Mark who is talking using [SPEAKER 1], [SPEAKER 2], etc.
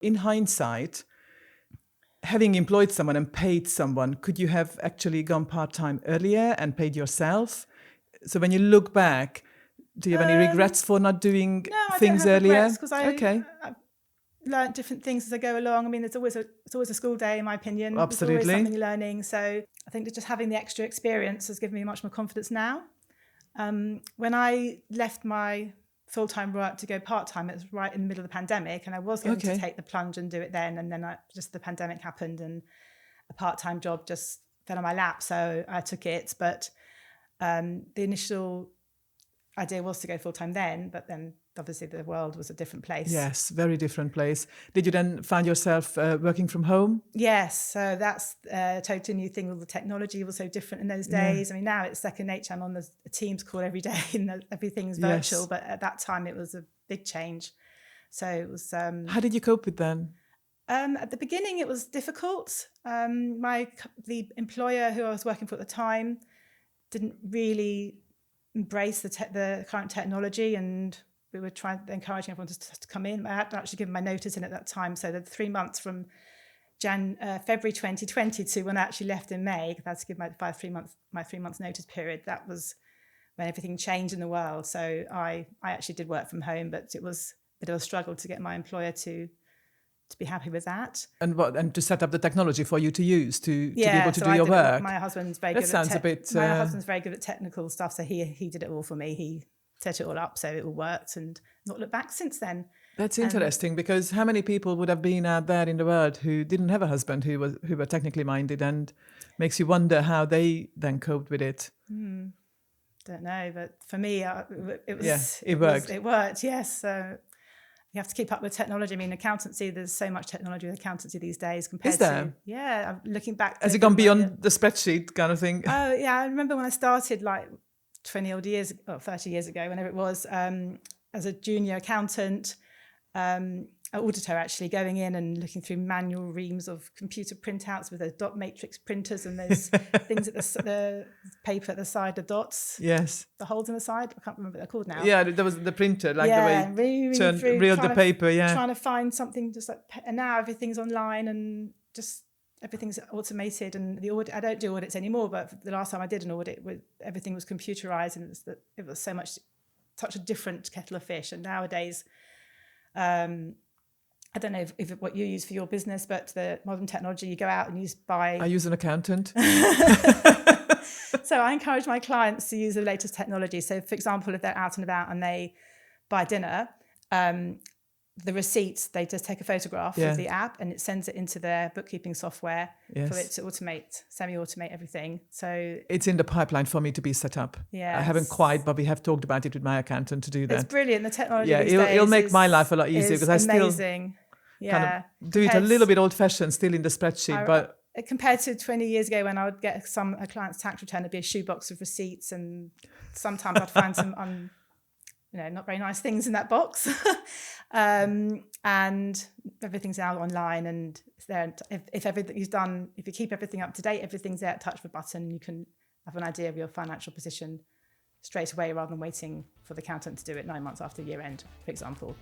[SPEAKER 1] In hindsight, having employed someone and paid someone, could you have actually gone part-time earlier and paid yourself? So when you look back, do you have any regrets for not doing
[SPEAKER 2] No, I
[SPEAKER 1] things
[SPEAKER 2] don't have
[SPEAKER 1] earlier?
[SPEAKER 2] regrets because I've learned different things as I go along. I mean, it's always a school day, in my opinion.
[SPEAKER 1] Absolutely.
[SPEAKER 2] There's always something you're learning. So I think that just having the extra experience has given me much more confidence now. When I left my full-time work to go part-time, it was right in the middle of the pandemic, and I was going to take the plunge and do it then, and then just the pandemic happened and a part-time job just fell on my lap, so I took it. But the initial idea was to go full-time then, but then obviously the world was a different place.
[SPEAKER 1] Yes, very different place. Did you then find yourself working from home?
[SPEAKER 2] Yes, so that's a totally new thing. All the technology was so different in those days. I mean, now it's second nature. I'm on a Teams call every day and everything's virtual, but at that time it was a big change. So it was...
[SPEAKER 1] How did you cope with that?
[SPEAKER 2] At the beginning it was difficult. The employer who I was working for at the time didn't really embrace the current technology, and we were encouraging everyone to come in. I had to actually give my notice in at that time, so the 3 months from February 2020 to when I actually left in May, I had to give my 3 months notice period. That was when everything changed in the world. So I actually did work from home, but it was a bit of a struggle to get my employer to be happy with that.
[SPEAKER 1] And to set up the technology for you to use to be able to do your work.
[SPEAKER 2] My husband's very
[SPEAKER 1] that
[SPEAKER 2] good
[SPEAKER 1] sounds
[SPEAKER 2] at
[SPEAKER 1] a bit.
[SPEAKER 2] My husband's very good at technical stuff, so he did it all for me. He set it all up so it all worked, and not looked back since then.
[SPEAKER 1] That's interesting, because how many people would have been out there in the world who didn't have a husband who were technically minded, and makes you wonder how they then coped with it.
[SPEAKER 2] Don't know, but for me,
[SPEAKER 1] it worked.
[SPEAKER 2] It worked, yes. So you have to keep up with technology. I mean, accountancy, there's so much technology with accountancy these days compared to... Yeah, I'm looking back...
[SPEAKER 1] Has it gone beyond the spreadsheet kind of thing?
[SPEAKER 2] Oh, yeah. I remember when I started, like 20 odd years, or 30 years ago, whenever it was, as a junior accountant, auditor actually, going in and looking through manual reams of computer printouts with those dot matrix printers and those things at the paper at the side, the dots.
[SPEAKER 1] Yes.
[SPEAKER 2] The holes in the side. I can't remember what they're called now.
[SPEAKER 1] Yeah, there was the printer, like the way reeled the paper. Yeah.
[SPEAKER 2] Trying to find something just like, and now everything's online and just everything's automated. And the audit, I don't do audits anymore, but the last time I did an audit, everything was computerized, and it was such a different kettle of fish. And nowadays, I don't know if what you use for your business, but the modern technology, you go out and you buy... I
[SPEAKER 1] use an accountant.
[SPEAKER 2] So I encourage my clients to use the latest technology. So, for example, if they're out and about and they buy dinner, the receipts, they just take a photograph of the app and it sends it into their bookkeeping software for it to semi-automate everything. So
[SPEAKER 1] it's in the pipeline for me to be set up. Yeah, I haven't quite, but we have talked about it with my accountant to do that.
[SPEAKER 2] It's brilliant. The technology
[SPEAKER 1] it'll make my life a lot easier, because I still kind of do it a little bit old-fashioned, still in the spreadsheet, but...
[SPEAKER 2] Compared to 20 years ago when I would get a client's tax return, it'd be a shoebox of receipts, and sometimes I'd find some not very nice things in that box. And everything's now online, and it's there. If everything is done, if you keep everything up to date, everything's there at touch of a button, and you can have an idea of your financial position straight away rather than waiting for the accountant to do it 9 months after year end, for example.